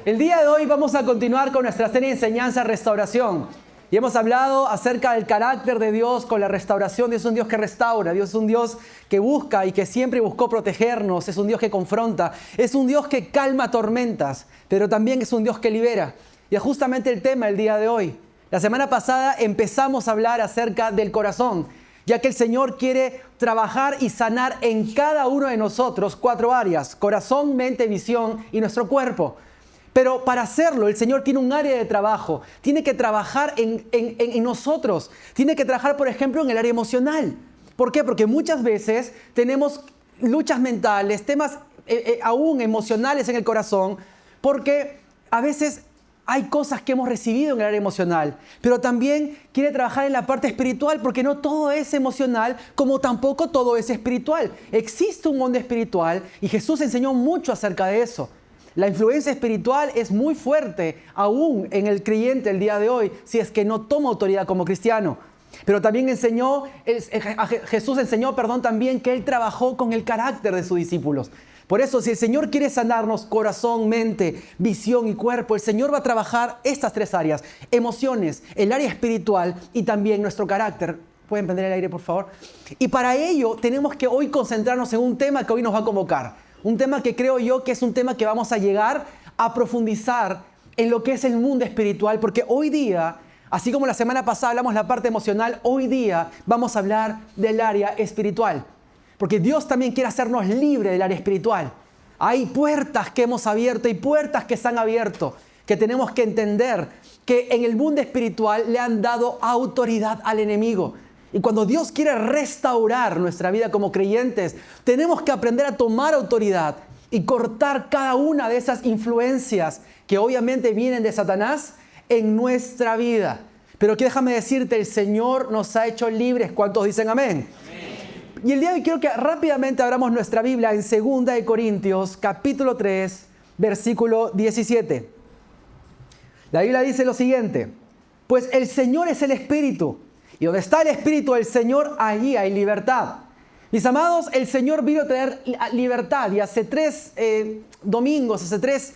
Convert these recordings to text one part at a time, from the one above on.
El día de hoy vamos a continuar con nuestra serie de enseñanza Restauración. Y hemos hablado acerca del carácter de Dios con la restauración. Dios es un Dios que restaura, Dios es un Dios que busca y que siempre buscó protegernos, es un Dios que confronta, es un Dios que calma tormentas, pero también es un Dios que libera. Y es justamente el tema del día de hoy. La semana pasada empezamos a hablar acerca del corazón, ya que el Señor quiere trabajar y sanar en cada uno de nosotros 4 áreas: corazón, mente, visión y nuestro cuerpo. Pero para hacerlo, el Señor tiene un área de trabajo. Tiene que trabajar en nosotros. Tiene que trabajar, por ejemplo, en el área emocional. ¿Por qué? Porque muchas veces tenemos luchas mentales, temas aún emocionales en el corazón, porque a veces hay cosas que hemos recibido en el área emocional, pero también quiere trabajar en la parte espiritual, porque no todo es emocional, como tampoco todo es espiritual. Existe un mundo espiritual y Jesús enseñó mucho acerca de eso. La influencia espiritual es muy fuerte aún en el creyente el día de hoy, si es que no toma autoridad como cristiano. Pero también Jesús enseñó también que Él trabajó con el carácter de sus discípulos. Por eso, si el Señor quiere sanarnos corazón, mente, visión y cuerpo, el Señor va a trabajar estas 3 áreas: emociones, el área espiritual y también nuestro carácter. ¿Pueden prender el aire, por favor? Y para ello tenemos que hoy concentrarnos en un tema que hoy nos va a convocar. Un tema que creo yo que es un tema que vamos a llegar a profundizar en lo que es el mundo espiritual, porque hoy día, así como la semana pasada hablamos de la parte emocional, hoy día vamos a hablar del área espiritual. Porque Dios también quiere hacernos libres del área espiritual. Hay puertas que hemos abierto y puertas que se han abierto, que tenemos que entender que en el mundo espiritual le han dado autoridad al enemigo. Y cuando Dios quiere restaurar nuestra vida como creyentes, tenemos que aprender a tomar autoridad y cortar cada una de esas influencias que obviamente vienen de Satanás en nuestra vida. Pero que déjame decirte, el Señor nos ha hecho libres. ¿Cuántos dicen amén? Y el día de hoy quiero que rápidamente abramos nuestra Biblia en 2 de Corintios, capítulo 3, versículo 17. La Biblia dice lo siguiente: pues el Señor es el Espíritu, y donde está el Espíritu del Señor, allí hay libertad. Mis amados, el Señor vino a traer libertad, y hace 3 domingos, hace 3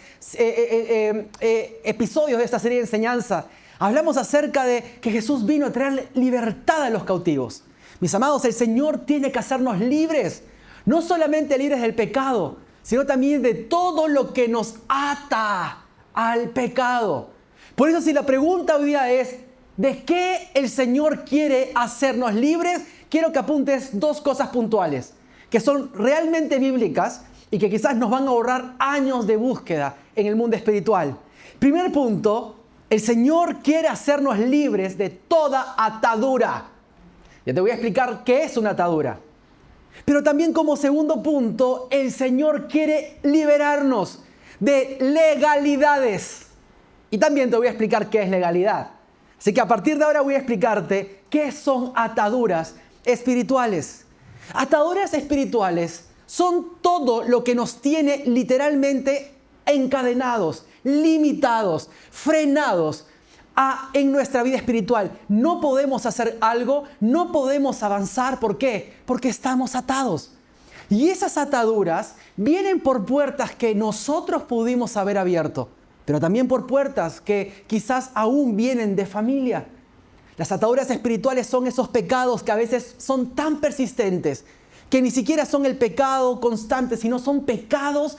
episodios de esta serie de enseñanza, hablamos acerca de que Jesús vino a traer libertad a los cautivos. Mis amados, el Señor tiene que hacernos libres, no solamente libres del pecado, sino también de todo lo que nos ata al pecado. Por eso, si la pregunta hoy día es: ¿de qué el Señor quiere hacernos libres? Quiero que apuntes 2 cosas puntuales, que son realmente bíblicas y que quizás nos van a ahorrar años de búsqueda en el mundo espiritual. Primer punto: el Señor quiere hacernos libres de toda atadura. Ya te voy a explicar qué es una atadura. Pero también, como segundo punto, el Señor quiere liberarnos de legalidades. Y también te voy a explicar qué es legalidad. Así que a partir de ahora voy a explicarte qué son ataduras espirituales. Ataduras espirituales son todo lo que nos tiene literalmente encadenados, limitados, frenados en nuestra vida espiritual. No podemos hacer algo, no podemos avanzar. ¿Por qué? Porque estamos atados. Y esas ataduras vienen por puertas que nosotros pudimos haber abierto, pero también por puertas que quizás aún vienen de familia. Las ataduras espirituales son esos pecados que a veces son tan persistentes que ni siquiera son el pecado constante, sino son pecados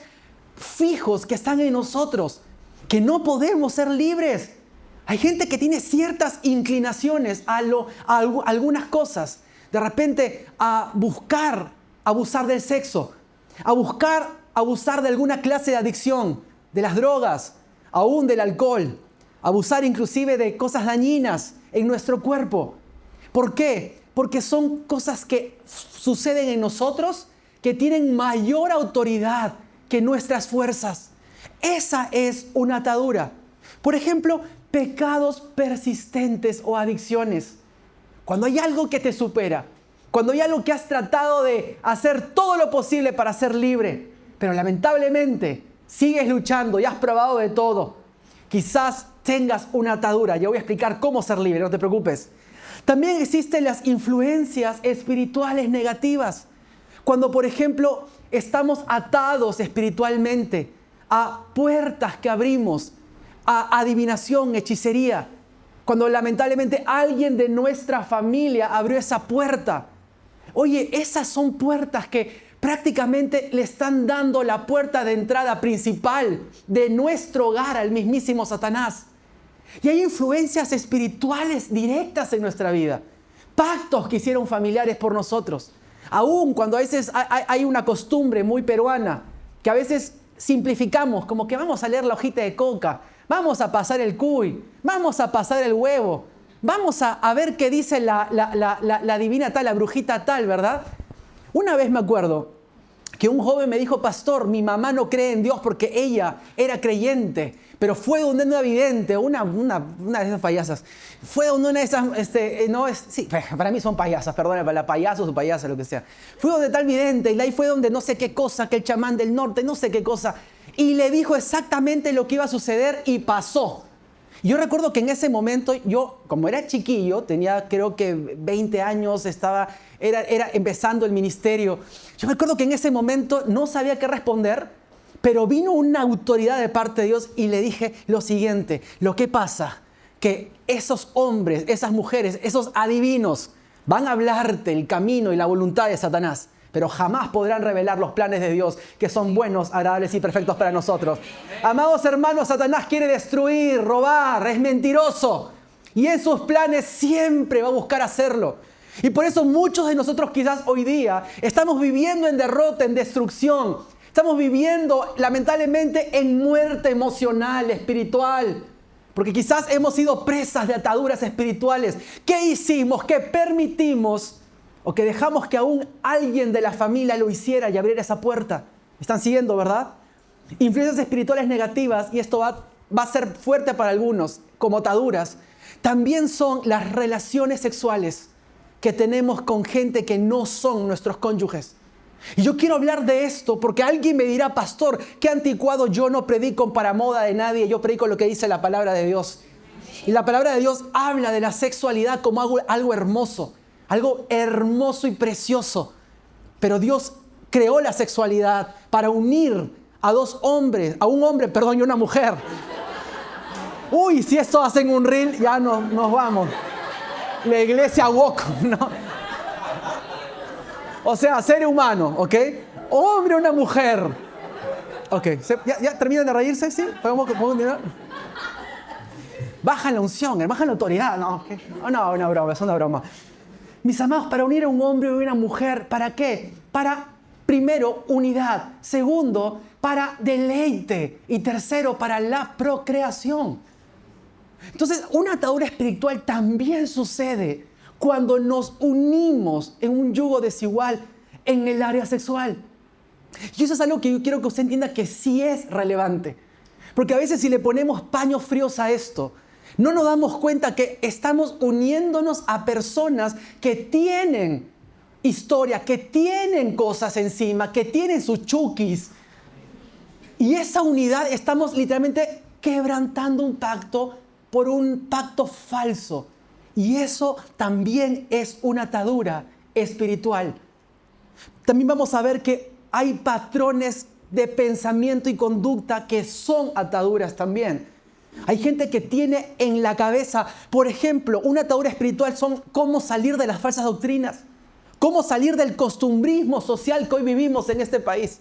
fijos que están en nosotros, que no podemos ser libres. Hay gente que tiene ciertas inclinaciones a algunas cosas. De repente a buscar abusar del sexo, a buscar abusar de alguna clase de adicción, de las drogas, aún del alcohol, abusar inclusive de cosas dañinas en nuestro cuerpo. ¿Por qué? Porque son cosas que suceden en nosotros que tienen mayor autoridad que nuestras fuerzas. Esa es una atadura. Por ejemplo, pecados persistentes o adicciones. Cuando hay algo que te supera, cuando hay algo que has tratado de hacer todo lo posible para ser libre, pero lamentablemente sigues luchando y has probado de todo, quizás tengas una atadura. Ya voy a explicar cómo ser libre, no te preocupes. También existen las influencias espirituales negativas. Cuando, por ejemplo, estamos atados espiritualmente a puertas que abrimos, a adivinación, hechicería. Cuando lamentablemente alguien de nuestra familia abrió esa puerta. Oye, esas son puertas que prácticamente le están dando la puerta de entrada principal de nuestro hogar al mismísimo Satanás. Y hay influencias espirituales directas en nuestra vida. Pactos que hicieron familiares por nosotros. Aún cuando a veces hay una costumbre muy peruana, que a veces simplificamos, como que vamos a leer la hojita de coca, vamos a pasar el cuy, vamos a pasar el huevo, vamos a ver qué dice la divina tal, la brujita tal, ¿verdad? Una vez me acuerdo que un joven me dijo, pastor, mi mamá no cree en Dios porque ella era creyente, pero fue donde una vidente, una de esas payasas, fue donde una de esas, sí, para mí son payasas, perdón, la payaso, su payasa, lo que sea. Fue donde tal vidente, y ahí fue donde no sé qué cosa, que el chamán del norte, no sé qué cosa, y le dijo exactamente lo que iba a suceder y pasó. Yo recuerdo que en ese momento, yo, como era chiquillo, tenía creo que 20 años, era empezando el ministerio. Yo recuerdo que en ese momento no sabía qué responder, pero vino una autoridad de parte de Dios y le dije lo siguiente: lo que pasa, que esos hombres, esas mujeres, esos adivinos van a hablarte el camino y la voluntad de Satanás, pero jamás podrán revelar los planes de Dios, que son buenos, agradables y perfectos para nosotros. Amados hermanos, Satanás quiere destruir, robar, es mentiroso. Y en sus planes siempre va a buscar hacerlo. Y por eso muchos de nosotros quizás hoy día estamos viviendo en derrota, en destrucción. Estamos viviendo lamentablemente en muerte emocional, espiritual. Porque quizás hemos sido presas de ataduras espirituales. ¿Qué hicimos? ¿Qué permitimos? O que dejamos que aún alguien de la familia lo hiciera y abriera esa puerta. ¿Me están siguiendo, verdad? Influencias espirituales negativas, y esto va a ser fuerte para algunos, como ataduras, también son las relaciones sexuales que tenemos con gente que no son nuestros cónyuges. Y yo quiero hablar de esto porque alguien me dirá, pastor, qué anticuado, yo no predico para moda de nadie, yo predico lo que dice la palabra de Dios. Y la palabra de Dios habla de la sexualidad como algo hermoso. Algo hermoso y precioso. Pero Dios creó la sexualidad para unir a dos hombres, a un hombre, perdón, y una mujer. Uy, si esto hacen un reel, ya nos vamos. La iglesia woke, ¿no? O sea, ser humano, ¿ok? Hombre, una mujer. Ok, ¿ya terminan de reírse? ¿Sí? ¿Podemos continuar? Baja la unción, baja la autoridad. No, una broma, es una broma. Mis amados, para unir a un hombre y una mujer, ¿para qué? Para, primero, unidad. Segundo, para deleite. Y tercero, para la procreación. Entonces, una atadura espiritual también sucede cuando nos unimos en un yugo desigual en el área sexual. Y eso es algo que yo quiero que usted entienda que sí es relevante. Porque a veces si le ponemos paños fríos a esto, no nos damos cuenta que estamos uniéndonos a personas que tienen historia, que tienen cosas encima, que tienen sus chukis. Y esa unidad estamos literalmente quebrantando un pacto por un pacto falso. Y eso también es una atadura espiritual. También vamos a ver que hay patrones de pensamiento y conducta que son ataduras también. Hay gente que tiene en la cabeza, por ejemplo, una atadura espiritual son cómo salir de las falsas doctrinas, cómo salir del costumbrismo social que hoy vivimos en este país.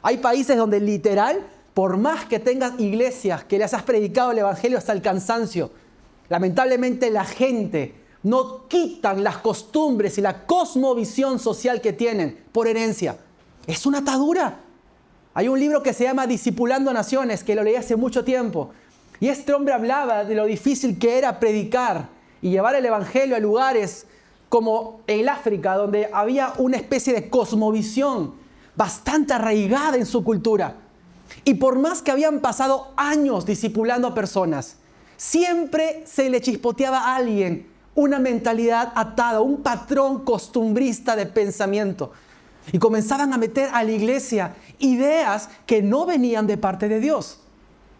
Hay países donde literal, por más que tengas iglesias que les has predicado el evangelio hasta el cansancio, lamentablemente la gente no quitan las costumbres y la cosmovisión social que tienen por herencia. Es una atadura. Hay un libro que se llama Discipulando Naciones, que lo leí hace mucho tiempo. Y este hombre hablaba de lo difícil que era predicar y llevar el evangelio a lugares como el África, donde había una especie de cosmovisión bastante arraigada en su cultura. Y por más que habían pasado años discipulando a personas, siempre se le chispoteaba a alguien una mentalidad atada, un patrón costumbrista de pensamiento. Y comenzaban a meter a la iglesia ideas que no venían de parte de Dios.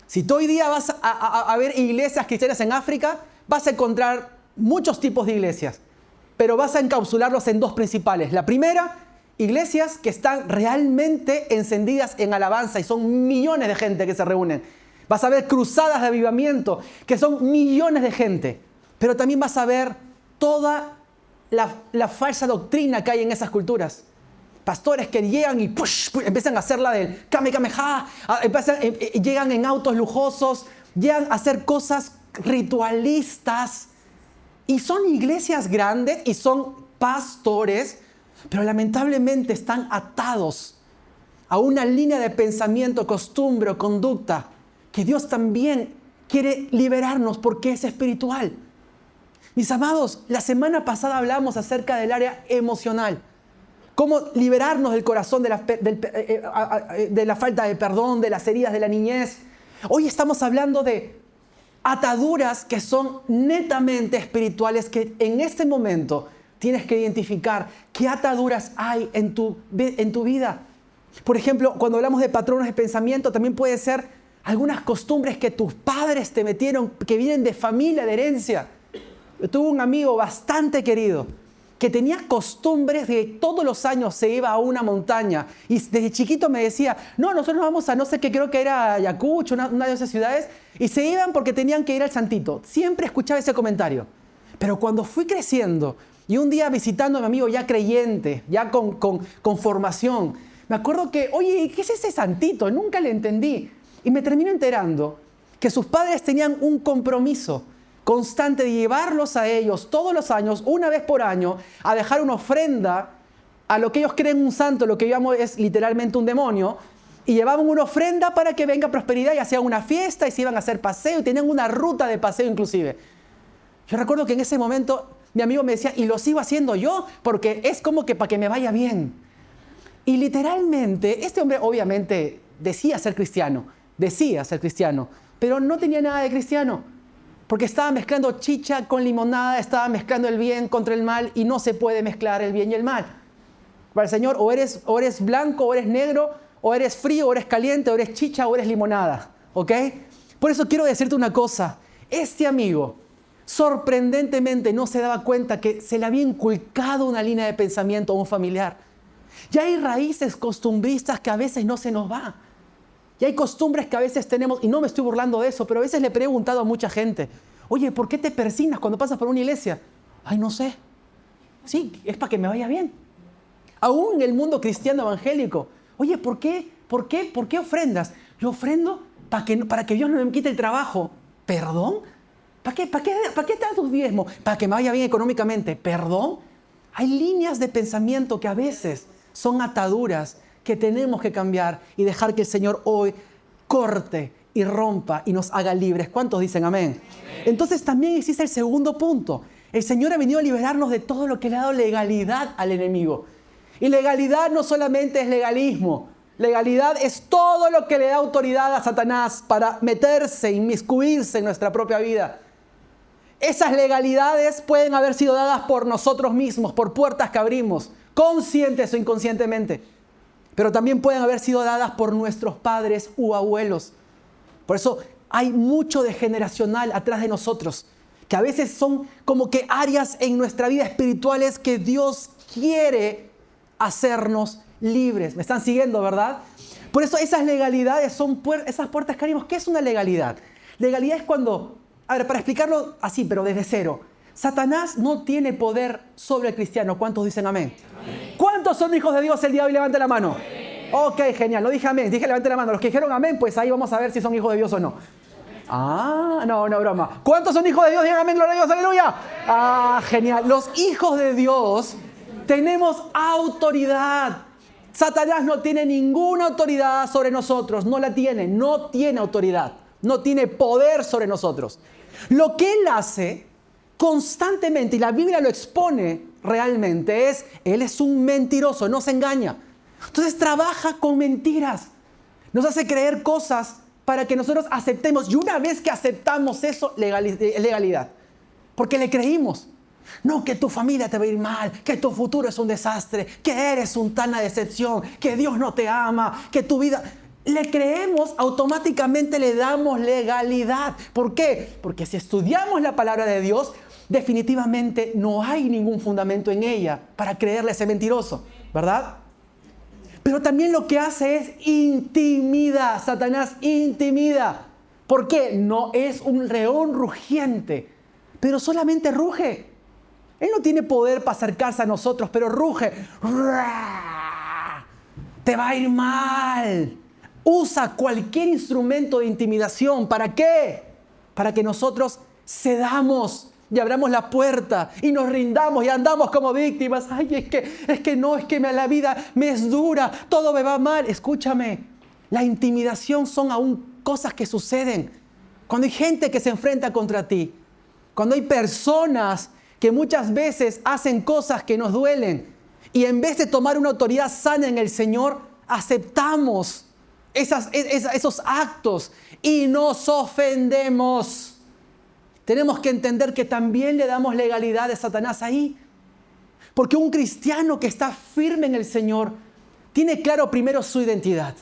Si tú hoy día vas a ver iglesias cristianas en África, vas a encontrar muchos tipos de iglesias, pero vas a encapsularlos en dos principales. La primera iglesias que están realmente encendidas en alabanza y son millones de gente que se reúnen. Vas a ver cruzadas de avivamiento que son millones de gente. Pero también vas a ver toda la falsa doctrina que hay en esas culturas. Pastores que llegan y empiezan a hacer la del Kamehameha, llegan en autos lujosos, llegan a hacer cosas ritualistas. Y son iglesias grandes y son pastores, pero lamentablemente están atados a una línea de pensamiento, costumbre o conducta que Dios también quiere liberarnos porque es espiritual. Mis amados, la semana pasada hablamos acerca del área emocional. Cómo liberarnos del corazón de la falta de perdón, de las heridas de la niñez. Hoy estamos hablando de ataduras que son netamente espirituales, que en este momento tienes que identificar qué ataduras hay en tu vida. Por ejemplo, cuando hablamos de patrones de pensamiento, también puede ser algunas costumbres que tus padres te metieron, que vienen de familia, de herencia. Yo tuve un amigo bastante querido que tenía costumbres de todos los años se iba a una montaña y desde chiquito me decía, no, nosotros nos vamos a no sé qué, creo que era Ayacucho, una de esas ciudades, y se iban porque tenían que ir al Santito. Siempre escuchaba ese comentario. Pero cuando fui creciendo y un día visitando a mi amigo ya creyente, ya con formación, me acuerdo que, oye, ¿qué es ese Santito? Nunca le entendí. Y me termino enterando que sus padres tenían un compromiso constante de llevarlos a ellos todos los años, una vez por año, a dejar una ofrenda a lo que ellos creen un santo, lo que yo llamo es literalmente un demonio, y llevaban una ofrenda para que venga prosperidad y hacían una fiesta y se iban a hacer paseo y tenían una ruta de paseo inclusive. Yo recuerdo que en ese momento mi amigo me decía, y lo sigo haciendo yo porque es como que para que me vaya bien. Y literalmente, este hombre obviamente decía ser cristiano, pero no tenía nada de cristiano. Porque estaba mezclando chicha con limonada, estaba mezclando el bien contra el mal y no se puede mezclar el bien y el mal. Para el Señor o eres blanco o eres negro, o eres frío o eres caliente, o eres chicha o eres limonada. ¿Ok? Por eso quiero decirte una cosa. Este amigo sorprendentemente no se daba cuenta que se le había inculcado una línea de pensamiento a un familiar. Ya hay raíces costumbristas que a veces no se nos va. Y hay costumbres que a veces tenemos, y no me estoy burlando de eso, pero a veces le he preguntado a mucha gente, oye, ¿por qué te persignas cuando pasas por una iglesia? Ay, no sé. Sí, es para que me vaya bien. Aún en el mundo cristiano evangélico, oye, ¿por qué ofrendas? Yo ofrendo para que Dios no me quite el trabajo. ¿Perdón? ¿Para qué te das tus diezmos? Para que me vaya bien económicamente. ¿Perdón? Hay líneas de pensamiento que a veces son ataduras que tenemos que cambiar y dejar que el Señor hoy corte y rompa y nos haga libres. ¿Cuántos dicen amén? Entonces también existe el segundo punto. El Señor ha venido a liberarnos de todo lo que le ha dado legalidad al enemigo. Y legalidad no solamente es legalismo. Legalidad es todo lo que le da autoridad a Satanás para meterse, inmiscuirse en nuestra propia vida. Esas legalidades pueden haber sido dadas por nosotros mismos, por puertas que abrimos, conscientes o inconscientemente. Pero también pueden haber sido dadas por nuestros padres u abuelos. Por eso hay mucho de generacional atrás de nosotros, que a veces son como que áreas en nuestra vida espirituales que Dios quiere hacernos libres. ¿Me están siguiendo, verdad? Por eso esas legalidades son esas puertas que abrimos. ¿Qué es una legalidad? Legalidad es cuando, a ver, para explicarlo así, pero desde cero. Satanás no tiene poder sobre el cristiano. ¿Cuántos dicen amén? Amén. ¿Cuántos son hijos de Dios el día de hoy? Levante la mano. Amén. Ok, genial. No dije amén, dije levante la mano. Los que dijeron amén, pues ahí vamos a ver si son hijos de Dios o no. Ah, no, broma. ¿Cuántos son hijos de Dios? Digan amén, gloria a Dios, aleluya. Ah, genial. Los hijos de Dios tenemos autoridad. Satanás no tiene ninguna autoridad sobre nosotros. No tiene autoridad. No tiene poder sobre nosotros. Lo que él hace constantemente, y la Biblia lo expone realmente, él es un mentiroso, no se engaña. Entonces trabaja con mentiras. Nos hace creer cosas para que nosotros aceptemos. Y una vez que aceptamos eso, legalidad. Porque le creímos. No, que tu familia te va a ir mal, que tu futuro es un desastre, que eres una decepción, que Dios no te ama, que tu vida... Le creemos, automáticamente le damos legalidad. ¿Por qué? Porque si estudiamos la palabra de Dios, definitivamente no hay ningún fundamento en ella para creerle a ese mentiroso, ¿verdad? Pero también lo que hace es intimida. Satanás intimida. ¿Por qué? No es un león rugiente, pero solamente ruge. Él no tiene poder para acercarse a nosotros, pero ruge. Te va a ir mal. Usa cualquier instrumento de intimidación. ¿Para qué? Para que nosotros cedamos y abramos la puerta y nos rindamos y andamos como víctimas. Ay, es que la vida me es dura, todo me va mal. Escúchame, la intimidación son aún cosas que suceden. Cuando hay gente que se enfrenta contra ti, cuando hay personas que muchas veces hacen cosas que nos duelen y en vez de tomar una autoridad sana en el Señor, aceptamos esos actos y nos ofendemos. Tenemos que entender que también le damos legalidad a Satanás ahí. Porque un cristiano que está firme en el Señor tiene claro primero su identidad.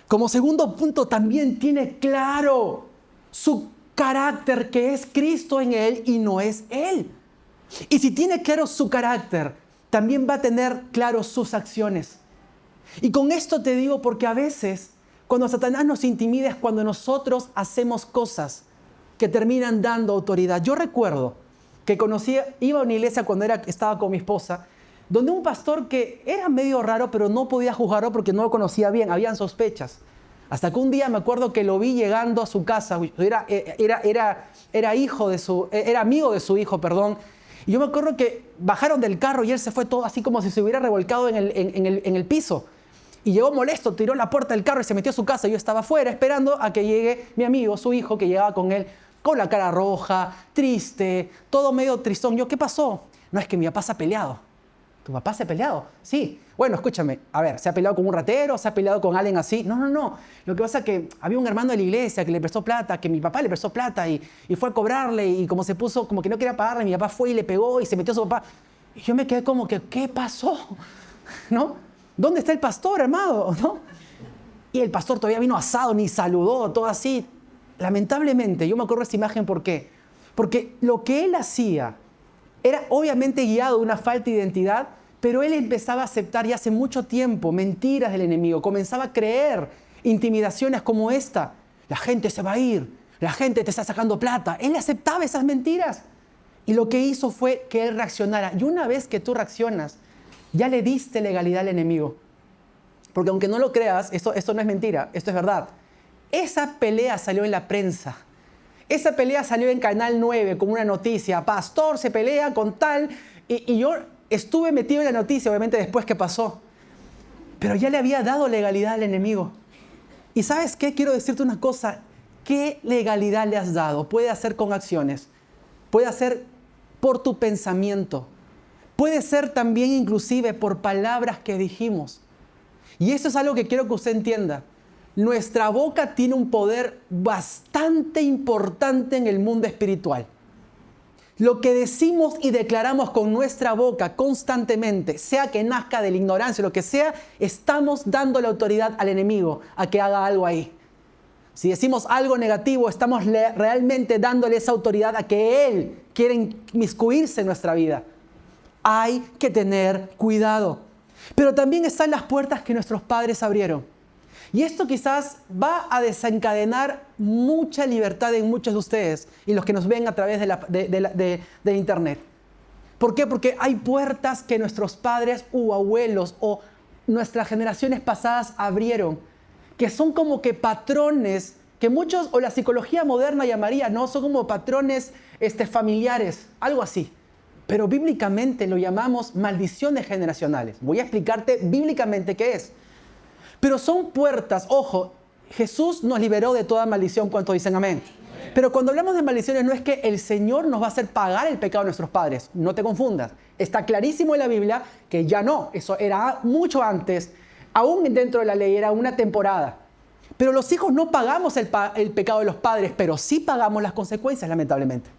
Como segundo punto, también tiene claro su carácter, que es Cristo en él y no es él. Y si tiene claro su carácter, también va a tener claro sus acciones. Y con esto te digo porque a veces, cuando Satanás nos intimida es cuando nosotros hacemos cosas que terminan dando autoridad. Yo recuerdo que iba a una iglesia cuando estaba con mi esposa, donde un pastor que era medio raro, pero no podía juzgarlo porque no lo conocía bien, habían sospechas. Hasta que un día me acuerdo que lo vi llegando a su casa, era amigo de su hijo, perdón. Y yo me acuerdo que bajaron del carro y él se fue todo así como si se hubiera revolcado en el piso. Y llegó molesto, tiró la puerta del carro y se metió a su casa. Yo estaba afuera esperando a que llegue mi amigo, su hijo, que llegaba con él, con la cara roja, triste, todo medio tristón. Yo, ¿qué pasó? No, es que mi papá se ha peleado. ¿Tu papá se ha peleado? Sí. Bueno, escúchame, a ver, ¿se ha peleado con un ratero? ¿Se ha peleado con alguien así? No. Lo que pasa es que había un hermano de la iglesia que le prestó plata, que mi papá le prestó plata y fue a cobrarle y como se puso, como que no quería pagarle, mi papá fue y le pegó y se metió a su papá. Y yo me quedé como que, ¿qué pasó? ¿No? ¿Dónde está el pastor, hermano? ¿No? Y el pastor todavía vino asado, ni saludó, todo así. Lamentablemente, yo me acuerdo de esta imagen, ¿por qué? Porque lo que él hacía era obviamente guiado de una falta de identidad, pero él empezaba a aceptar ya hace mucho tiempo mentiras del enemigo, comenzaba a creer intimidaciones como esta. La gente se va a ir, la gente te está sacando plata. Él aceptaba esas mentiras. Y lo que hizo fue que él reaccionara. Y una vez que tú reaccionas, ya le diste legalidad al enemigo. Porque aunque no lo creas, esto no es mentira, esto es verdad. Esa pelea salió en la prensa. Esa pelea salió en Canal 9 como una noticia. Pastor se pelea con tal. Y yo estuve metido en la noticia, obviamente después que pasó. Pero ya le había dado legalidad al enemigo. ¿Y sabes qué? Quiero decirte una cosa. ¿Qué legalidad le has dado? Puede hacer con acciones. Puede hacer por tu pensamiento. Puede ser también inclusive por palabras que dijimos. Y eso es algo que quiero que usted entienda. Nuestra boca tiene un poder bastante importante en el mundo espiritual. Lo que decimos y declaramos con nuestra boca constantemente, sea que nazca de la ignorancia o lo que sea, estamos dando la autoridad al enemigo a que haga algo ahí. Si decimos algo negativo, estamos realmente dándole esa autoridad a que él quiere inmiscuirse en nuestra vida. Hay que tener cuidado. Pero también están las puertas que nuestros padres abrieron. Y esto quizás va a desencadenar mucha libertad en muchos de ustedes y los que nos ven a través de internet. ¿Por qué? Porque hay puertas que nuestros padres u abuelos o nuestras generaciones pasadas abrieron, que son como que patrones que muchos, o la psicología moderna llamaría, no, son como patrones familiares, algo así. Pero bíblicamente lo llamamos maldiciones generacionales. Voy a explicarte bíblicamente qué es. Pero son puertas, ojo, Jesús nos liberó de toda maldición, ¿cuántos dicen amén? Pero cuando hablamos de maldiciones no es que el Señor nos va a hacer pagar el pecado de nuestros padres, no te confundas. Está clarísimo en la Biblia que ya no, eso era mucho antes, aún dentro de la ley era una temporada. Pero los hijos no pagamos el pecado de los padres, pero sí pagamos las consecuencias, lamentablemente.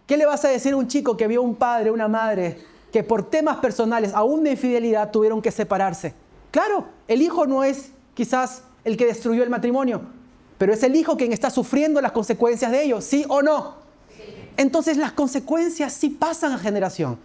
¿Qué le vas a decir a un chico que vio un padre, una madre, que por temas personales, aún de infidelidad, tuvieron que separarse? Claro, el hijo no es quizás el que destruyó el matrimonio, pero es el hijo quien está sufriendo las consecuencias de ello, ¿sí o no? Sí. Entonces las consecuencias sí pasan a generación.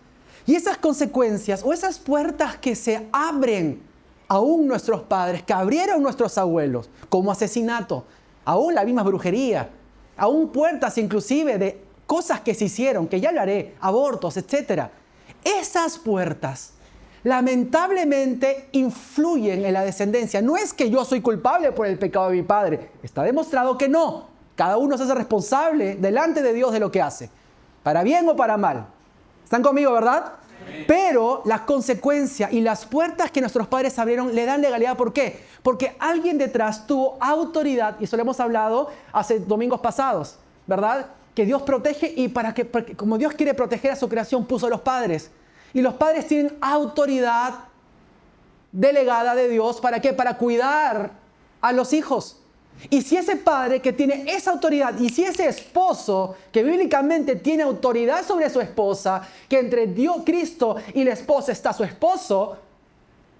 Y esas consecuencias o esas puertas que se abren aún nuestros padres, que abrieron nuestros abuelos, como asesinato, aún la misma brujería, aún puertas inclusive de cosas que se hicieron, que ya hablaré, abortos, etc. Esas puertas lamentablemente influyen en la descendencia. No es que yo soy culpable por el pecado de mi padre. Está demostrado que no. Cada uno se hace responsable delante de Dios de lo que hace, para bien o para mal. ¿Están conmigo, verdad? Sí. Pero las consecuencias y las puertas que nuestros padres abrieron le dan legalidad. ¿Por qué? Porque alguien detrás tuvo autoridad, y eso lo hemos hablado hace domingos pasados, ¿verdad? Que Dios protege, y porque como Dios quiere proteger a su creación, puso a los padres. Y los padres tienen autoridad delegada de Dios. ¿Para qué? Para cuidar a los hijos. Y si ese padre que tiene esa autoridad, y si ese esposo que bíblicamente tiene autoridad sobre su esposa, que entre Dios, Cristo y la esposa está su esposo,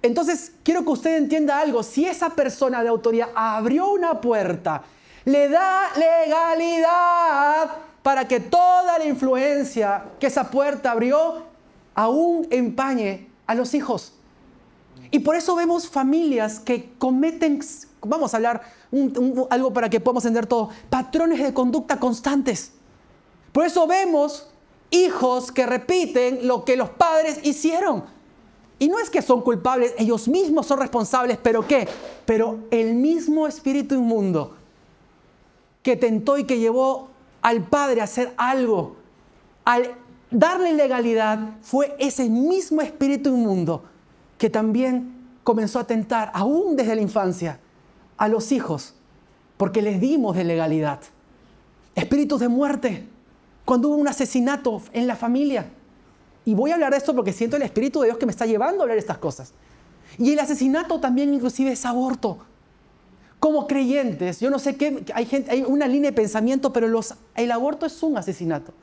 entonces quiero que usted entienda algo. Si esa persona de autoridad abrió una puerta, le da legalidad para que toda la influencia que esa puerta abrió aún empañe a los hijos. Y por eso vemos familias que cometen, vamos a hablar algo para que podamos entender todo, patrones de conducta constantes. Por eso vemos hijos que repiten lo que los padres hicieron. Y no es que son culpables, ellos mismos son responsables, ¿pero qué? Pero el mismo espíritu inmundo que tentó y que llevó al padre a hacer algo, al darle legalidad, fue ese mismo espíritu inmundo que también comenzó a tentar, aún desde la infancia, a los hijos, porque les dimos de legalidad. Espíritus de muerte, cuando hubo un asesinato en la familia. Y voy a hablar de esto porque siento el Espíritu de Dios que me está llevando a hablar de estas cosas. Y el asesinato también inclusive es aborto. Como creyentes, yo no sé qué, hay una línea de pensamiento, pero el aborto es un asesinato.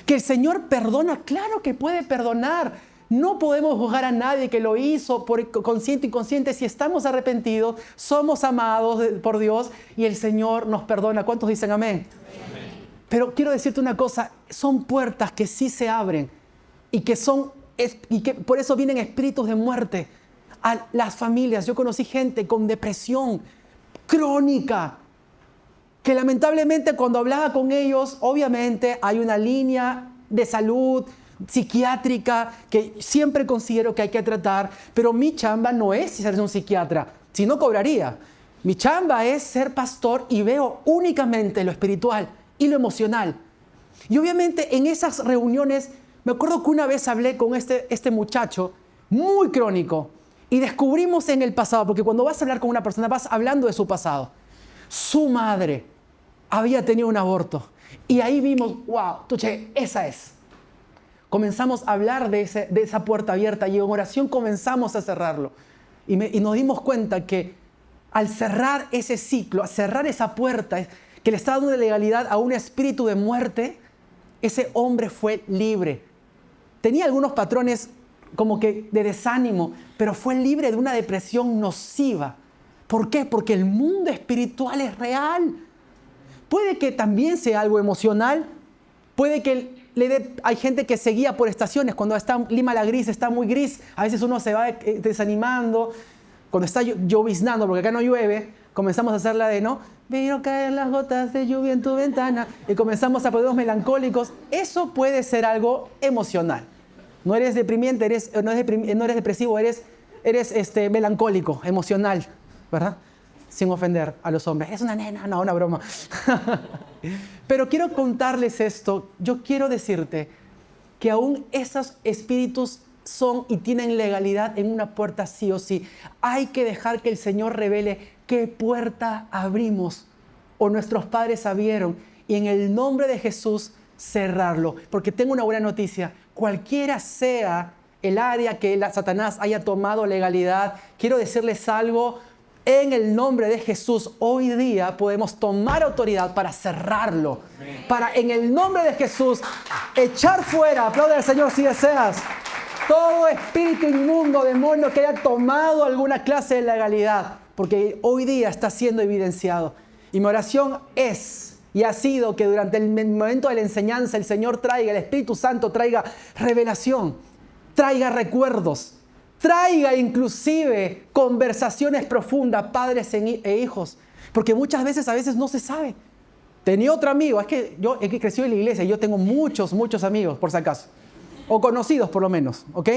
Que el Señor perdona, claro que puede perdonar. No podemos juzgar a nadie que lo hizo por consciente o inconsciente. Si estamos arrepentidos, somos amados por Dios y el Señor nos perdona. ¿Cuántos dicen amén? Amén. Pero quiero decirte una cosa, son puertas que sí se abren y que por eso vienen espíritus de muerte a las familias. Yo conocí gente con depresión crónica, que lamentablemente cuando hablaba con ellos, obviamente hay una línea de salud psiquiátrica que siempre considero que hay que tratar, pero mi chamba no es ser un psiquiatra, si no cobraría. Mi chamba es ser pastor y veo únicamente lo espiritual y lo emocional. Y obviamente en esas reuniones, me acuerdo que una vez hablé con este muchacho muy crónico y descubrimos en el pasado, porque cuando vas a hablar con una persona vas hablando de su pasado. Su madre había tenido un aborto y ahí vimos, wow, tuche, esa es. Comenzamos a hablar de esa puerta abierta y en oración comenzamos a cerrarlo. Y nos dimos cuenta que al cerrar ese ciclo, al cerrar esa puerta que le estaba dando legalidad a un espíritu de muerte, ese hombre fue libre. Tenía algunos patrones como que de desánimo, pero fue libre de una depresión nociva. ¿Por qué? Porque el mundo espiritual es real. Puede que también sea algo emocional, puede que hay gente que se guía por estaciones. Cuando está Lima la gris, está muy gris, a veces uno se va desanimando. Cuando está lloviznando, porque acá no llueve, comenzamos a hacer la de, ¿no? Veo caer las gotas de lluvia en tu ventana, y comenzamos a ponernos melancólicos. Eso puede ser algo emocional. No eres deprimiente, no eres depresivo, eres melancólico, emocional, ¿verdad? Sin ofender a los hombres. Es una nena, no, una broma. Pero quiero contarles esto. Yo quiero decirte que aún esos espíritus son y tienen legalidad en una puerta sí o sí. Hay que dejar que el Señor revele qué puerta abrimos o nuestros padres abrieron y en el nombre de Jesús cerrarlo. Porque tengo una buena noticia. Cualquiera sea el área que Satanás haya tomado legalidad, quiero decirles algo. En el nombre de Jesús, hoy día podemos tomar autoridad para cerrarlo. Para, en el nombre de Jesús, echar fuera, aplaude al Señor si deseas, todo espíritu inmundo, demonio que haya tomado alguna clase de legalidad. Porque hoy día está siendo evidenciado. Y mi oración es y ha sido que durante el momento de la enseñanza el Señor traiga, el Espíritu Santo traiga revelación, traiga recuerdos, traiga inclusive conversaciones profundas, padres e hijos, porque muchas veces, a veces no se sabe. Tenía otro amigo, es que yo he crecido en la iglesia y yo tengo muchos amigos, por si acaso, o conocidos por lo menos, ¿ok?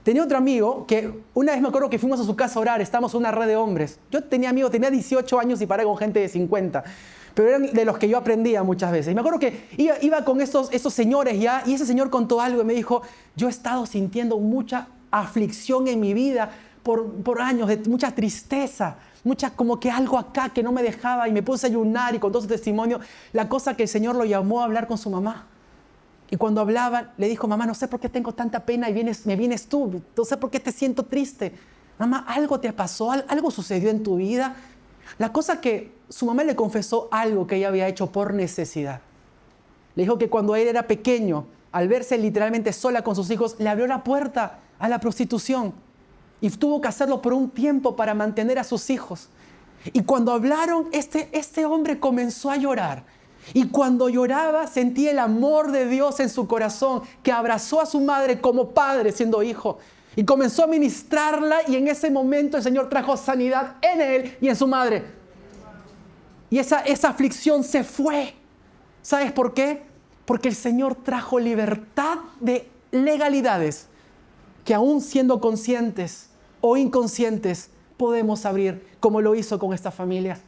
Tenía otro amigo que una vez me acuerdo que fuimos a su casa a orar, estábamos en una red de hombres. Yo tenía amigos, tenía 18 años y paré con gente de 50, pero eran de los que yo aprendía muchas veces. Y me acuerdo que iba con esos señores ya, y ese señor contó algo y me dijo, yo he estado sintiendo mucha aflicción en mi vida por años, de mucha tristeza, mucha como que algo acá que no me dejaba, y me puse a ayunar y contó su testimonio. La cosa que el Señor lo llamó a hablar con su mamá. Y cuando hablaba, le dijo, mamá, no sé por qué tengo tanta pena y me vienes tú. No sé por qué te siento triste. Mamá, ¿algo te pasó? ¿Algo sucedió en tu vida? La cosa que su mamá le confesó algo que ella había hecho por necesidad. Le dijo que cuando él era pequeño, al verse literalmente sola con sus hijos, le abrió la puerta a la prostitución. Y tuvo que hacerlo por un tiempo para mantener a sus hijos. Y cuando hablaron, este hombre comenzó a llorar. Y cuando lloraba, sentía el amor de Dios en su corazón, que abrazó a su madre como padre siendo hijo. Y comenzó a ministrarla, y en ese momento el Señor trajo sanidad en él y en su madre. Y esa aflicción se fue. ¿Sabes por qué? Porque el Señor trajo libertad de legalidades que aún siendo conscientes o inconscientes podemos abrir, como lo hizo con esta familia.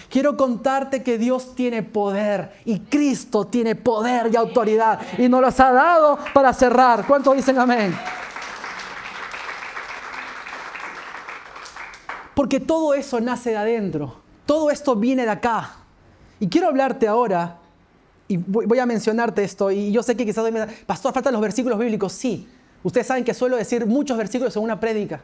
Quiero contarte que Dios tiene poder y Cristo tiene poder y autoridad y nos los ha dado para cerrar. ¿Cuántos dicen amén? Porque todo eso nace de adentro. Todo esto viene de acá. Y quiero hablarte ahora, y voy a mencionarte esto, y yo sé que quizás, pastor, faltan los versículos bíblicos. Sí, ustedes saben que suelo decir muchos versículos en una prédica,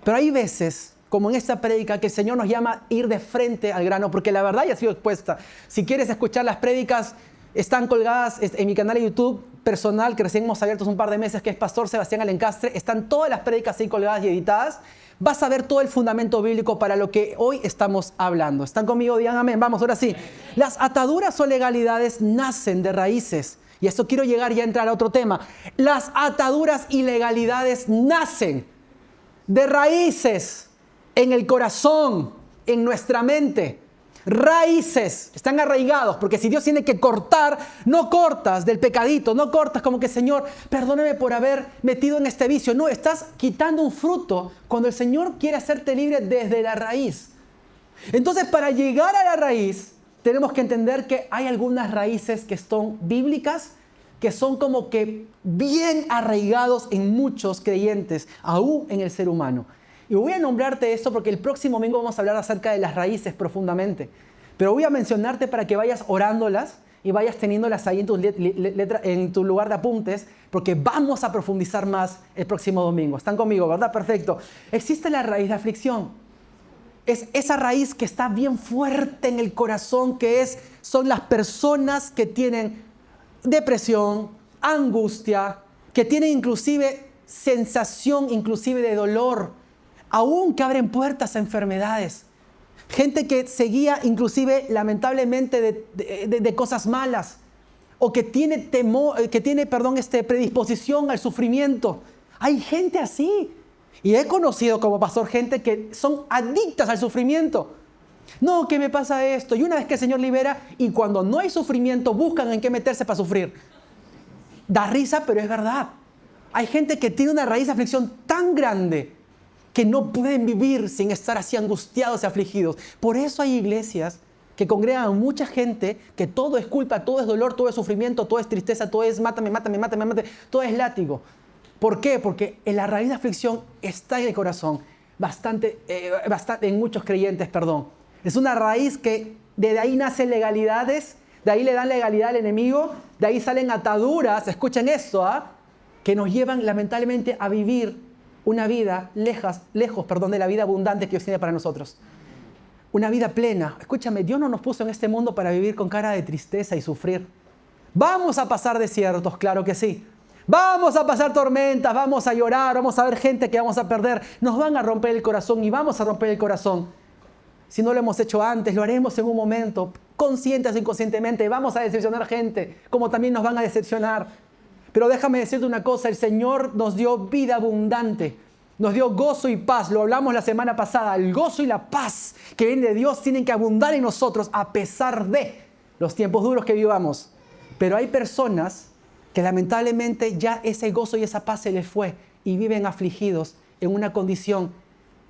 pero hay veces, como en esta prédica, que el Señor nos llama a ir de frente al grano, porque la verdad ya ha sido expuesta. Si quieres escuchar las prédicas, están colgadas en mi canal de YouTube personal, que recién hemos abierto hace un par de meses, que es Pastor Sebastián Alencastre. Están todas las prédicas ahí colgadas y editadas. Vas a ver todo el fundamento bíblico para lo que hoy estamos hablando. ¿Están conmigo? Digan amén. Vamos, ahora sí. Las ataduras o legalidades nacen de raíces. Y esto quiero llegar ya a entrar a otro tema. Las ataduras y legalidades nacen de raíces en el corazón, en nuestra mente. Raíces, están arraigados, porque si Dios tiene que cortar, no cortas del pecadito, no cortas como que Señor, perdóname por haber metido en este vicio. No, estás quitando un fruto cuando el Señor quiere hacerte libre desde la raíz. Entonces, para llegar a la raíz, tenemos que entender que hay algunas raíces que son bíblicas, que son como que bien arraigados en muchos creyentes, aún en el ser humano. Y voy a nombrarte esto porque el próximo domingo vamos a hablar acerca de las raíces profundamente. Pero voy a mencionarte para que vayas orándolas y vayas teniéndolas ahí en tu lugar de apuntes, porque vamos a profundizar más el próximo domingo. ¿Están conmigo, verdad? Perfecto. Existe la raíz de aflicción. Es esa raíz que está bien fuerte en el corazón, son las personas que tienen depresión, angustia, que tienen inclusive sensación inclusive de dolor, aún que abren puertas a enfermedades. Gente que se guía inclusive lamentablemente de cosas malas, o que tiene predisposición al sufrimiento. Hay gente así. Y he conocido como pastor gente que son adictas al sufrimiento. No, que me pasa esto. Y una vez que el Señor libera, y cuando no hay sufrimiento, buscan en qué meterse para sufrir. Da risa, pero es verdad. Hay gente que tiene una raíz de aflicción tan grande que no pueden vivir sin estar así angustiados y afligidos. Por eso hay iglesias que congregan a mucha gente que todo es culpa, todo es dolor, todo es sufrimiento, todo es tristeza, todo es mátame, todo es látigo. ¿Por qué? Porque en la raíz de aflicción está en el corazón, bastante en muchos creyentes, Es una raíz que de ahí nacen legalidades, de ahí le dan legalidad al enemigo, de ahí salen ataduras, escuchen esto, que nos llevan lamentablemente a vivir una vida lejos de la vida abundante que Dios tiene para nosotros. Una vida plena. Escúchame, Dios no nos puso en este mundo para vivir con cara de tristeza y sufrir. Vamos a pasar desiertos, claro que sí. Vamos a pasar tormentas, vamos a llorar, vamos a ver gente que vamos a perder. Nos van a romper el corazón y vamos a romper el corazón. Si no lo hemos hecho antes, lo haremos en un momento, conscientes o inconscientemente. Vamos a decepcionar gente, como también nos van a decepcionar. Pero déjame decirte una cosa, el Señor nos dio vida abundante. Nos dio gozo y paz. Lo hablamos la semana pasada. El gozo y la paz que vienen de Dios tienen que abundar en nosotros a pesar de los tiempos duros que vivamos. Pero hay personas que lamentablemente ya ese gozo y esa paz se les fue y viven afligidos en una condición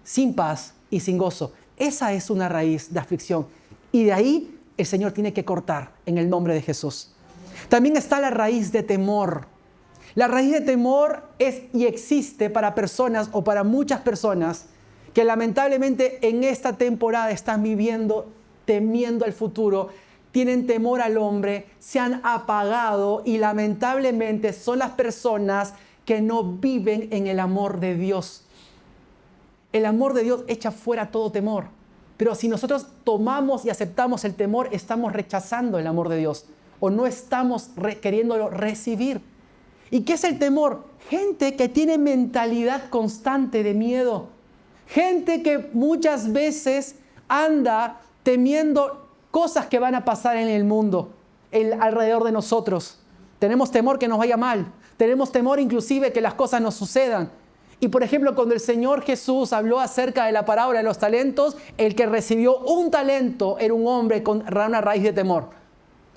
sin paz y sin gozo. Esa es una raíz de aflicción. Y de ahí el Señor tiene que cortar en el nombre de Jesús. También está la raíz de temor. La raíz de temor es y existe para personas o para muchas personas que lamentablemente en esta temporada están viviendo temiendo al futuro, tienen temor al hombre, se han apagado y lamentablemente son las personas que no viven en el amor de Dios. El amor de Dios echa fuera todo temor. Pero si nosotros tomamos y aceptamos el temor, estamos rechazando el amor de Dios o no estamos queriéndolo recibir. ¿Y qué es el temor? Gente que tiene mentalidad constante de miedo. Gente que muchas veces anda temiendo cosas que van a pasar en el mundo, alrededor de nosotros. Tenemos temor que nos vaya mal. Tenemos temor inclusive que las cosas nos sucedan. Y por ejemplo, cuando el Señor Jesús habló acerca de la parábola de los talentos, el que recibió un talento era un hombre con una raíz de temor.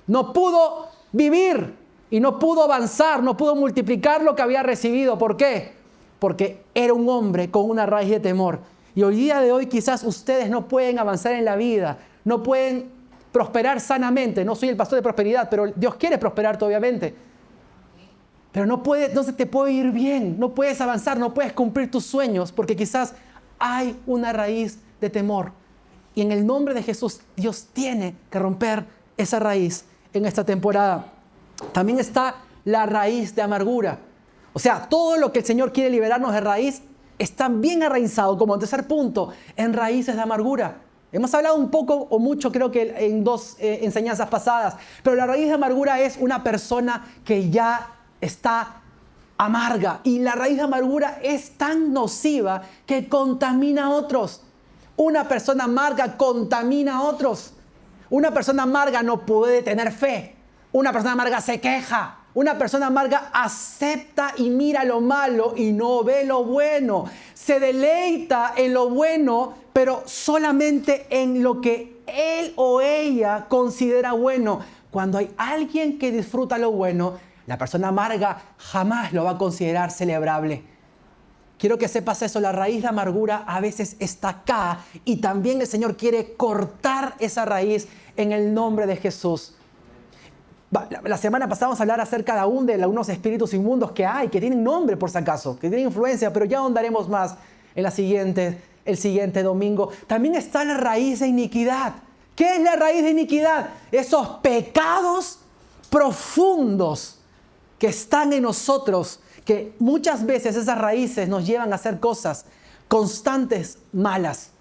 No pudo vivir y no pudo avanzar, no pudo multiplicar lo que había recibido. ¿Por qué? Porque era un hombre con una raíz de temor. Y hoy día de hoy quizás ustedes no pueden avanzar en la vida, no pueden prosperar sanamente. No soy el pastor de prosperidad, pero Dios quiere prosperarte obviamente. Pero no se te puede ir bien, no puedes avanzar, no puedes cumplir tus sueños porque quizás hay una raíz de temor. Y en el nombre de Jesús, Dios tiene que romper esa raíz en esta temporada. También está la raíz de amargura. O sea, todo lo que el Señor quiere liberarnos de raíz está bien arraizado, como tercer punto, en raíces de amargura. Hemos hablado un poco o mucho, creo que en 2 enseñanzas pasadas, pero la raíz de amargura es una persona que ya está amarga y la raíz de amargura es tan nociva que contamina a otros. Una persona amarga contamina a otros. Una persona amarga no puede tener fe. Una persona amarga se queja. Una persona amarga acepta y mira lo malo y no ve lo bueno. Se deleita en lo bueno, pero solamente en lo que él o ella considera bueno. Cuando hay alguien que disfruta lo bueno, la persona amarga jamás lo va a considerar celebrable. Quiero que sepas eso, la raíz de amargura a veces está acá y también el Señor quiere cortar esa raíz en el nombre de Jesús. La semana pasada vamos a hablar acerca de aún de algunos espíritus inmundos que hay, que tienen nombre por si acaso, que tienen influencia, pero ya ahondaremos más en el siguiente domingo. También está la raíz de iniquidad. ¿Qué es la raíz de iniquidad? Esos pecados profundos que están en nosotros, que muchas veces esas raíces nos llevan a hacer cosas constantes malas.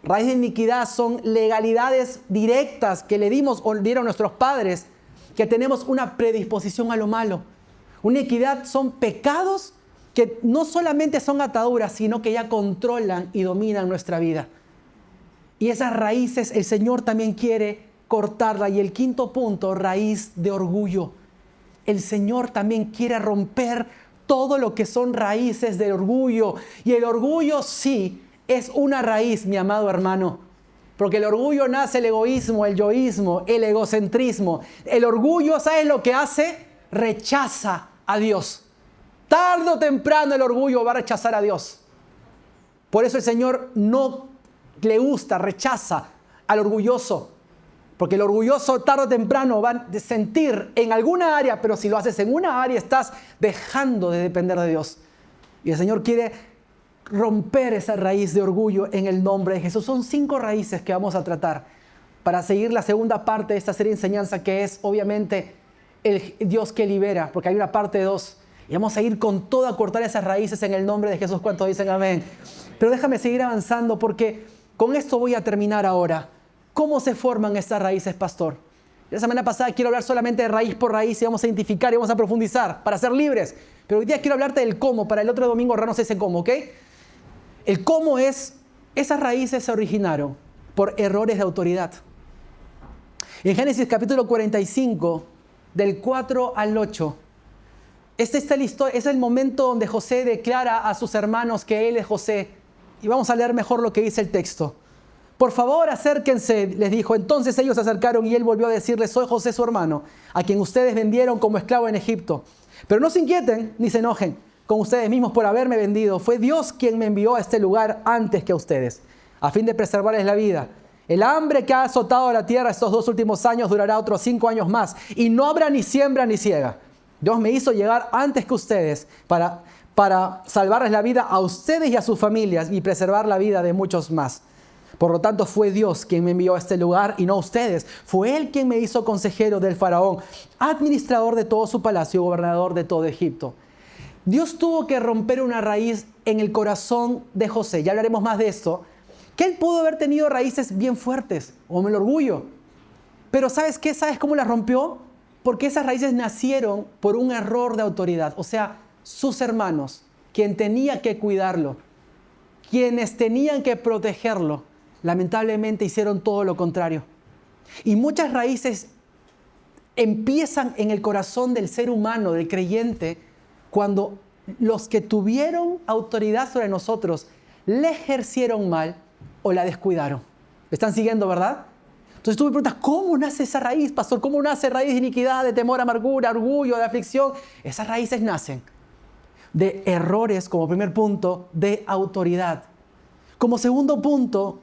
Raíz de iniquidad son legalidades directas que le dimos o dieron nuestros padres, que tenemos una predisposición a lo malo. Una iniquidad son pecados que no solamente son ataduras, sino que ya controlan y dominan nuestra vida. Y esas raíces el Señor también quiere cortarla. Y el quinto punto, raíz de orgullo. El Señor también quiere romper todo lo que son raíces de orgullo. Y el orgullo sí es una raíz, mi amado hermano. Porque el orgullo nace el egoísmo, el yoísmo, el egocentrismo. El orgullo, ¿sabes lo que hace? Rechaza a Dios. Tarde o temprano el orgullo va a rechazar a Dios. Por eso el Señor no le gusta, rechaza al orgulloso. Porque el orgulloso tarde o temprano va a sentir en alguna área, pero si lo haces en una área estás dejando de depender de Dios. Y el Señor quiere romper esa raíz de orgullo en el nombre de Jesús. Son 5 raíces que vamos a tratar para seguir la segunda parte de esta serie de enseñanza, que es obviamente el Dios que libera, porque hay una parte 2. Y vamos a ir con todo a cortar esas raíces en el nombre de Jesús. ¿Cuántos dicen amén? Pero déjame seguir avanzando porque con esto voy a terminar ahora. ¿Cómo se forman estas raíces, pastor? La semana pasada quiero hablar solamente de raíz por raíz y vamos a identificar y vamos a profundizar para ser libres. Pero hoy día quiero hablarte del cómo. Para el otro domingo ahorrarnos ese cómo, ¿ok? El cómo es, esas raíces se originaron por errores de autoridad. En Génesis capítulo 45, del 4 al 8, Es el momento donde José declara a sus hermanos que él es José. Y vamos a leer mejor lo que dice el texto. Por favor, acérquense, les dijo. Entonces ellos se acercaron y él volvió a decirles: soy José su hermano, a quien ustedes vendieron como esclavo en Egipto. Pero no se inquieten ni se enojen con ustedes mismos por haberme vendido. Fue Dios quien me envió a este lugar antes que a ustedes, a fin de preservarles la vida. El hambre que ha azotado a la tierra estos 2 últimos años durará otros 5 años más, y no habrá ni siembra ni siega. Dios me hizo llegar antes que ustedes para salvarles la vida a ustedes y a sus familias y preservar la vida de muchos más. Por lo tanto, fue Dios quien me envió a este lugar y no ustedes. Fue Él quien me hizo consejero del faraón, administrador de todo su palacio y gobernador de todo Egipto. Dios tuvo que romper una raíz en el corazón de José. Ya hablaremos más de esto. Que él pudo haber tenido raíces bien fuertes, como el orgullo. Pero ¿sabes qué? ¿Sabes cómo las rompió? Porque esas raíces nacieron por un error de autoridad. O sea, sus hermanos, quien tenía que cuidarlo, quienes tenían que protegerlo, lamentablemente hicieron todo lo contrario. Y muchas raíces empiezan en el corazón del ser humano, del creyente, cuando los que tuvieron autoridad sobre nosotros le ejercieron mal o la descuidaron. ¿Me están siguiendo, verdad? Entonces tú me preguntas, ¿cómo nace esa raíz, pastor? ¿Cómo nace raíz de iniquidad, de temor, amargura, orgullo, de aflicción? Esas raíces nacen de errores, como primer punto, de autoridad. Como segundo punto,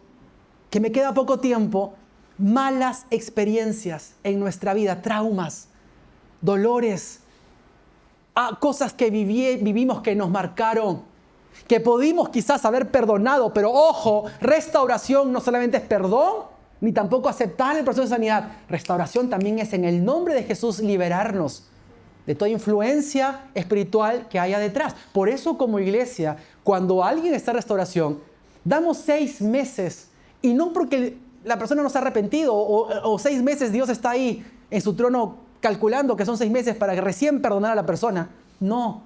que me queda poco tiempo, malas experiencias en nuestra vida, traumas, dolores, cosas que vivimos que nos marcaron, que pudimos quizás haber perdonado, pero ojo, restauración no solamente es perdón, ni tampoco aceptar el proceso de sanidad. Restauración también es, en el nombre de Jesús, liberarnos de toda influencia espiritual que haya detrás. Por eso, como iglesia, cuando alguien está en restauración, damos 6 meses, y no porque la persona no se ha arrepentido, o 6 meses Dios está ahí en su trono calculando que son 6 meses para que recién perdonar a la persona. No.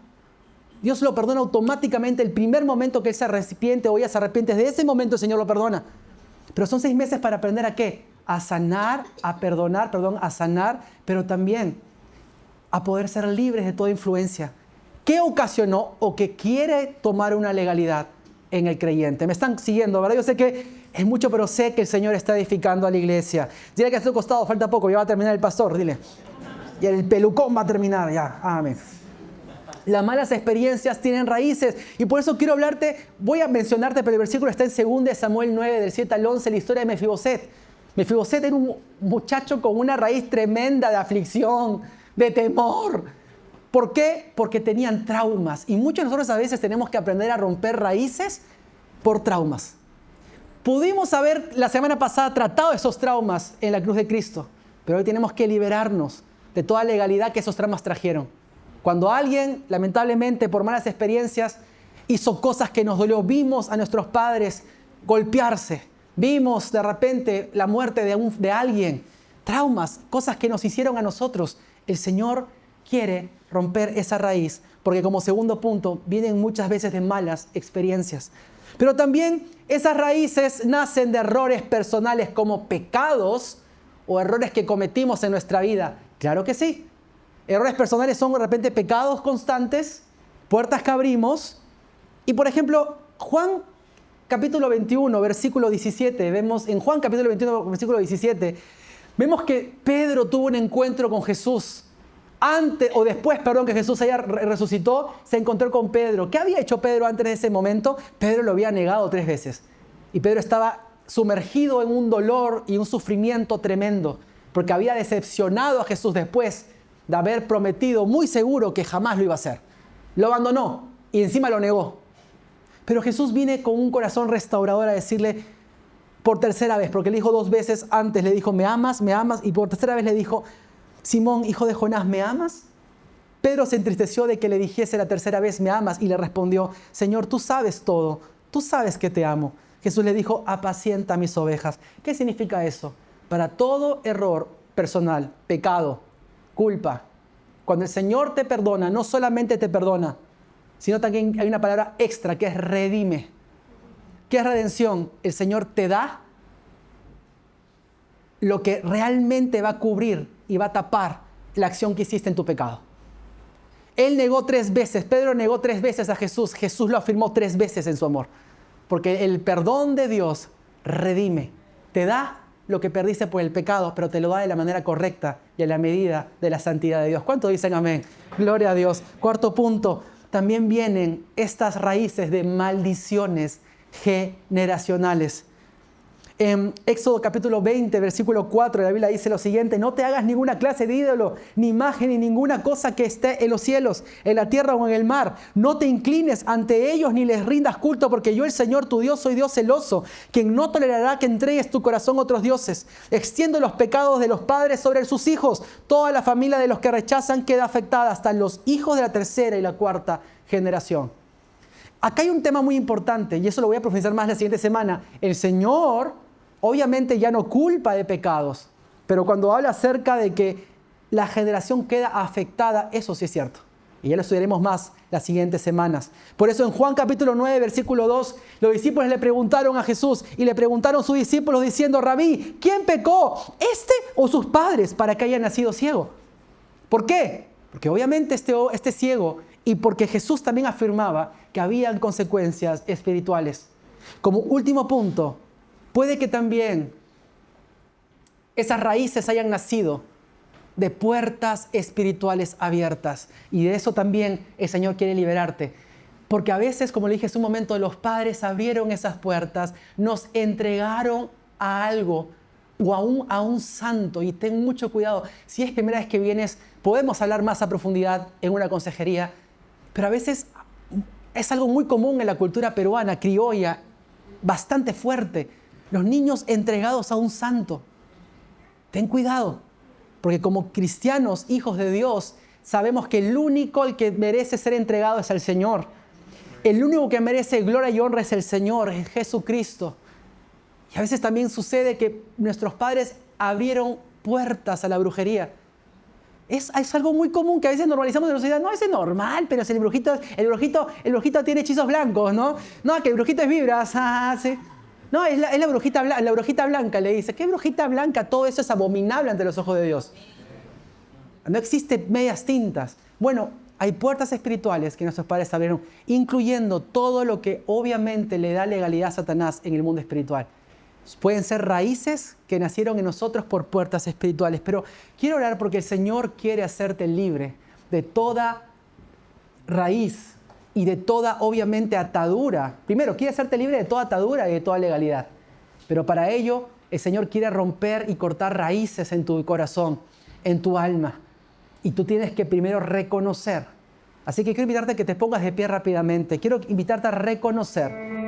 Dios lo perdona automáticamente el primer momento que él se arrepiente o ella se arrepiente. Desde ese momento el Señor lo perdona. Pero son 6 meses para aprender ¿a qué? A sanar, a sanar, pero también a poder ser libres de toda influencia que ocasionó o que quiere tomar una legalidad en el creyente. Me están siguiendo, ¿verdad? Yo sé que es mucho, pero sé que el Señor está edificando a la iglesia. Dile que a su costado falta poco, ya va a terminar el pastor, dile. Y el pelucón va a terminar, ya, amén. Las malas experiencias tienen raíces y por eso quiero hablarte, voy a mencionarte, pero el versículo está en 2 Samuel 9, del 7 al 11, la historia de Mefiboset. Mefiboset era un muchacho con una raíz tremenda de aflicción, de temor. ¿Por qué? Porque tenían traumas. Y muchos de nosotros a veces tenemos que aprender a romper raíces por traumas. Pudimos haber la semana pasada tratado esos traumas en la cruz de Cristo, pero hoy tenemos que liberarnos de toda legalidad que esos traumas trajeron. Cuando alguien, lamentablemente, por malas experiencias, hizo cosas que nos dolió, vimos a nuestros padres golpearse, vimos de repente la muerte de alguien, traumas, cosas que nos hicieron a nosotros. El Señor quiere romper esa raíz, porque como segundo punto, vienen muchas veces de malas experiencias. Pero también esas raíces nacen de errores personales como pecados o errores que cometimos en nuestra vida. Claro que sí. Errores personales son de repente pecados constantes, puertas que abrimos. Y por ejemplo, Juan capítulo 21, versículo 17, vemos en Juan capítulo 21, versículo 17, vemos que Pedro tuvo un encuentro con Jesús. Después que Jesús resucitó, se encontró con Pedro. ¿Qué había hecho Pedro antes de ese momento? Pedro lo había negado 3 veces. Y Pedro estaba sumergido en un dolor y un sufrimiento tremendo, porque había decepcionado a Jesús después de haber prometido muy seguro que jamás lo iba a hacer. Lo abandonó y encima lo negó. Pero Jesús viene con un corazón restaurador a decirle por tercera vez, porque le dijo 2 veces antes, le dijo, ¿me amas? ¿Me amas? Y por tercera vez le dijo, Simón, hijo de Jonás, ¿me amas? Pedro se entristeció de que le dijese la tercera vez, ¿me amas? Y le respondió, Señor, tú sabes todo, tú sabes que te amo. Jesús le dijo, apacienta mis ovejas. ¿Qué significa eso? Para todo error personal, pecado, culpa, cuando el Señor te perdona, no solamente te perdona, sino también hay una palabra extra que es redime. ¿Qué es redención? El Señor te da lo que realmente va a cubrir y va a tapar la acción que hiciste en tu pecado. Él negó 3 veces, Pedro negó 3 veces a Jesús. Jesús lo afirmó 3 veces en su amor. Porque el perdón de Dios redime. Te da lo que perdiste por el pecado, pero te lo da de la manera correcta y a la medida de la santidad de Dios. ¿Cuánto dicen amén? Gloria a Dios. 4º punto, también vienen estas raíces de maldiciones generacionales. En Éxodo capítulo 20, versículo 4, la Biblia dice lo siguiente: no te hagas ninguna clase de ídolo, ni imagen, ni ninguna cosa que esté en los cielos, en la tierra o en el mar. No te inclines ante ellos ni les rindas culto, porque yo, el Señor tu Dios, soy Dios celoso, quien no tolerará que entregues tu corazón a otros dioses. Extiendo los pecados de los padres sobre sus hijos. Toda la familia de los que rechazan queda afectada, hasta los hijos de la 3ª y la 4ª generación. Acá hay un tema muy importante, y eso lo voy a profundizar más la siguiente semana. El Señor obviamente ya no culpa de pecados, pero cuando habla acerca de que la generación queda afectada, eso sí es cierto. Y ya lo estudiaremos más las siguientes semanas. Por eso en Juan capítulo 9, versículo 2, los discípulos le preguntaron a Jesús y le preguntaron sus discípulos diciendo: Rabí, ¿quién pecó, este o sus padres, para que haya nacido ciego? ¿Por qué? Porque obviamente este ciego, y porque Jesús también afirmaba que habían consecuencias espirituales. Como último punto, puede que también esas raíces hayan nacido de puertas espirituales abiertas. Y de eso también el Señor quiere liberarte. Porque a veces, como le dije hace un momento, los padres abrieron esas puertas, nos entregaron a algo o a un santo. Y ten mucho cuidado. Si es primera vez que vienes, podemos hablar más a profundidad en una consejería. Pero a veces es algo muy común en la cultura peruana, criolla, bastante fuerte. Los niños entregados a un santo. Ten cuidado, porque como cristianos, hijos de Dios, sabemos que el único al que merece ser entregado es el Señor. El único que merece gloria y honra es el Señor, es Jesucristo. Y a veces también sucede que nuestros padres abrieron puertas a la brujería. Es algo muy común que a veces normalizamos en la sociedad. No, eso es normal, pero si el brujito tiene hechizos blancos, ¿no? No, que el brujito es vibras, sí. No, es la brujita blanca, le dice. ¿Qué brujita blanca? Todo eso es abominable ante los ojos de Dios. No existe medias tintas. Bueno, hay puertas espirituales que nuestros padres abrieron, incluyendo todo lo que obviamente le da legalidad a Satanás en el mundo espiritual. Pueden ser raíces que nacieron en nosotros por puertas espirituales. Pero quiero orar porque el Señor quiere hacerte libre de toda raíz y de toda, obviamente, atadura. Primero, quiere hacerte libre de toda atadura y de toda legalidad. Pero para ello, el Señor quiere romper y cortar raíces en tu corazón, en tu alma. Y tú tienes que primero reconocer. Así que quiero invitarte a que te pongas de pie rápidamente. Quiero invitarte a reconocer